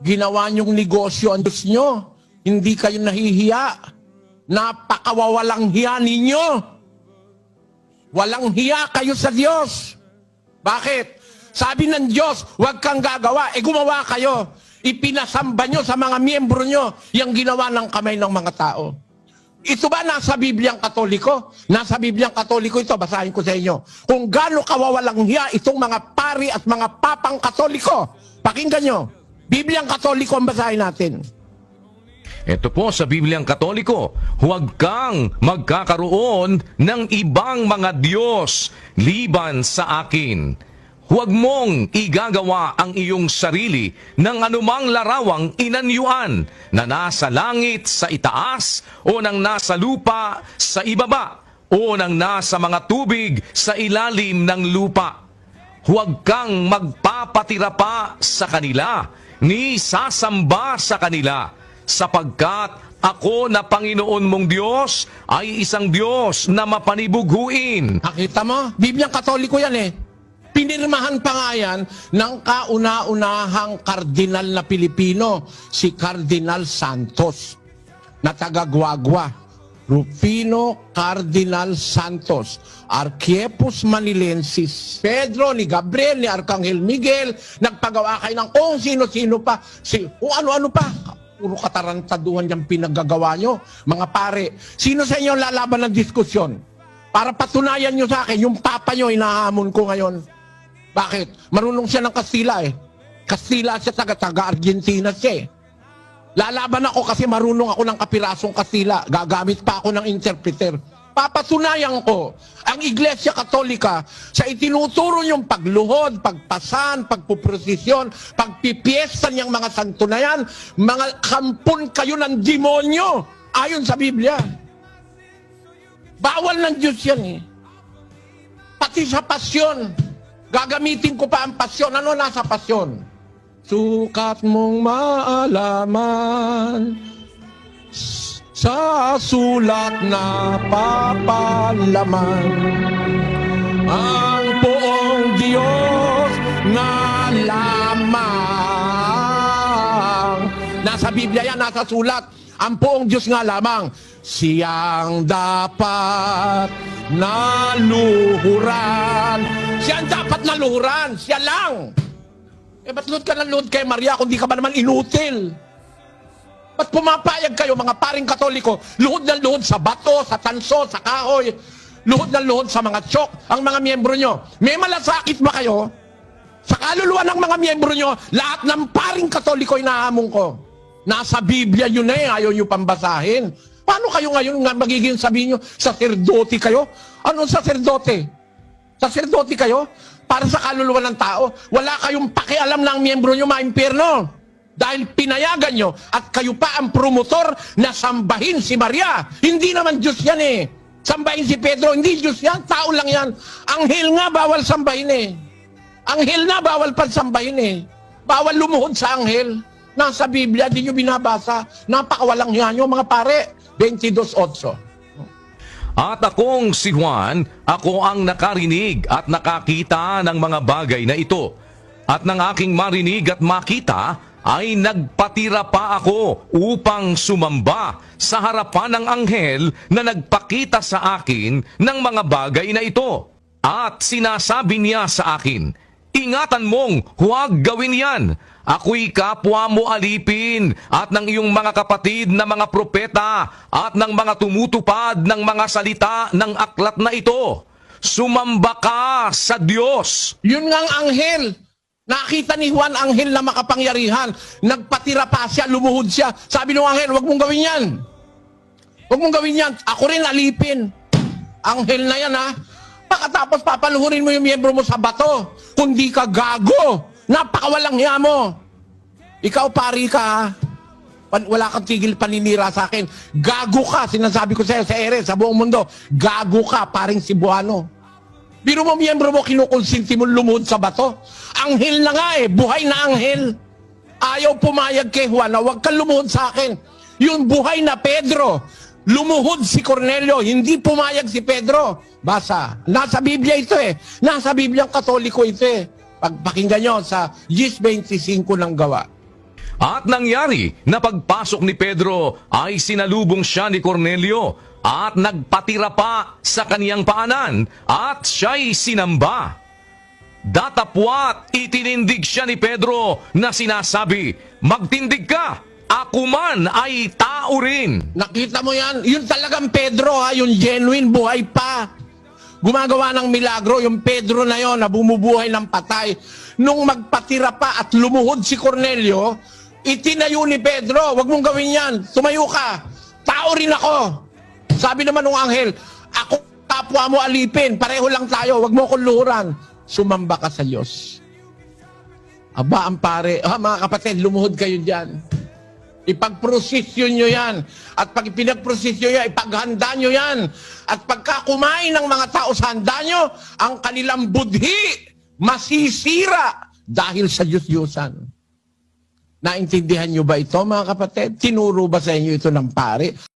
Ginawa niyong negosyo ang Diyos nyo. Hindi kayo nahihiya. Napakawawalang hiya ninyo. Walang hiya kayo sa Diyos. Bakit? Sabi ng Diyos, huwag kang gagawa. Gumawa kayo. Ipinasamba nyo sa mga miyembro nyo yung ginawa ng kamay ng mga tao. Ito ba nasa Bibliang Katoliko? Nasa Bibliang Katoliko ito, basahin ko sa inyo. Kung gaano kawawalang hiya itong mga pari at mga papang Katoliko. Pakinggan nyo. Bibliang Katoliko ang basahin natin. Ito po sa Bibliang Katoliko, huwag kang magkakaroon ng ibang mga Diyos liban sa akin. Huwag mong igagawa ang iyong sarili ng anumang larawang inanyuan na nasa langit sa itaas o nang nasa lupa sa ibaba o nang nasa mga tubig sa ilalim ng lupa. Huwag kang magpapatira pa sa kanila ni sasamba sa kanila sapagkat ako na Panginoon mong Diyos ay isang Diyos na mapanibughuin. Nakita mo? Bibliang Katoliko yan eh. Pinirmahan pa nga yan ng kauna-unahang kardinal na Pilipino, si Cardinal Santos, na taga-Guagua. Rufino Cardinal Santos, Arquiepos Manilensis, Pedro, ni Gabriel, ni Arcangel Miguel, nagpagawa kayo ng kung sino-sino pa, kung ano-ano pa. Puro katarantaduhan yung pinaggagawa nyo. Mga pare, sino sa inyo lalaban ng diskusyon? Para patunayan nyo sa akin, yung papa nyo, hinahamon ko ngayon. Bakit? Marunong siya ng Kastila eh. Kastila siya, taga-Argentina siya eh. Lalaban ako kasi marunong ako ng kapirasong Kastila. Gagamit pa ako ng interpreter. Papatunayan ko ang Iglesia Katolika sa itinuturo niyong pagluhod, pagpasan, pagpuprosesyon, pagpipiesta niyang mga santo na yan, mga kampon kayo ng demonyo ayon sa Biblia. Bawal ng Diyos yan eh. Pati sa pasyon. Gagamitin ko pa ang pasyon. Ano nasa pasyon? Sukat mong maalaman sa sulat na papalaman ang buong Diyos na lamang. Nasa Biblia yan, nasa sulat. Ang buong Diyos nga lamang. Siyang dapat naluhuran. Siyang dapat naluhuran. Siya lang. Ba't load ka ng load kay Maria kung di ka ba naman inutil? Ba't pumapayag kayo, mga paring Katoliko, luhod ng luhod sa bato, sa tanso, sa kahoy, luhod ng luhod sa mga tsyok, ang mga miyembro nyo? May malasakit ba kayo? Sa kaluluwa ng mga miyembro nyo, lahat ng paring Katoliko inahamon ko. Nasa Biblia yun eh, ayaw nyo pambasahin. Paano kayo ngayon nga magiging sabihin nyo, saserdote kayo? Anong saserdote? Saserdote kayo? Para sa kaluluwa ng tao, wala kayong pakialam ng miyembro nyo maimpyerno. Dahil pinayagan nyo at kayo pa ang promotor na sambahin si Maria. Hindi naman Diyos yan eh. Sambahin si Pedro, hindi Diyos yan, tao lang yan. Anghel nga bawal sambahin eh. Anghel na bawal pansambahin eh. Bawal lumuhod sa anghel. Nasa Biblia, di nyo binabasa. Napakawalang hiya nyo mga pare. 22:8. At akong si Juan, ako ang nakarinig at nakakita ng mga bagay na ito. At ng aking marinig at makita, ay nagpatira pa ako upang sumamba sa harapan ng anghel na nagpakita sa akin ng mga bagay na ito. At sinasabi niya sa akin, ingatan mong huwag gawin yan. Ako'y kapwa mo alipin at ng iyong mga kapatid na mga propeta at ng mga tumutupad ng mga salita ng aklat na ito. Sumamba ka sa Diyos. Yun nga ang anghel. Nakita ni Juan anghel na makapangyarihan. Nagpatira pa siya, lumuhod siya. Sabi ng anghel, huwag mong gawin yan. Huwag mong gawin yan. Ako rin alipin. Anghel na yan ha. Pagkatapos papaluhurin mo yung miyembro mo sa bato. Kundi ka gago. Napakawalang hiya mo. Ikaw pari ka ha. Wala kang tigil paninira sa akin. Gago ka. Sinasabi ko sa ere, sa buong mundo. Gago ka, paring Cebuano. Biro mo miyembro mo, kinukonsinti mo lumuhod sa bato. Anghel na nga eh. Buhay na anghel. Ayaw pumayag kay Juan na huwag kang lumuhod sa akin. Yung buhay na Pedro, lumuhod si Cornelio, hindi pumayag si Pedro. Basa. Nasa Biblia ito eh. Nasa Bibliang Katoliko ito eh. Pagpakinggan nyo sa 10:25 ng gawa. At nangyari na pagpasok ni Pedro ay sinalubong siya ni Cornelio at nagpatira pa sa kaniyang paanan at siya'y sinamba. Datapwat itinindig siya ni Pedro na sinasabi, "Magtindig ka, ako man ay tao rin." Nakita mo yan? Yun talagang Pedro ha, yung genuine, buhay pa. Gumagawa ng milagro, yung Pedro na yon na bumubuhay ng patay. Nung magpatira pa at lumuhod si Cornelio, itinayo ni Pedro, "Wag mong gawin yan, tumayo ka, tao rin ako." Sabi naman ng anghel, "Ako kapwa mo alipin, pareho lang tayo, wag mo akong luhuran." Sumamba ka sa Diyos. Aba, ang pare, mga kapatid, lumuhod kayo dyan. Ipag-prosesyon nyo yan. At pag pinag-prosesyon nyo yan, ipaghanda nyo yan. At pagka kumain ng mga tao sa handa nyo, ang kanilang budhi masisira dahil sa Diyos-Diyusan. Naintindihan nyo ba ito, mga kapatid? Tinuro ba sa inyo ito ng pare?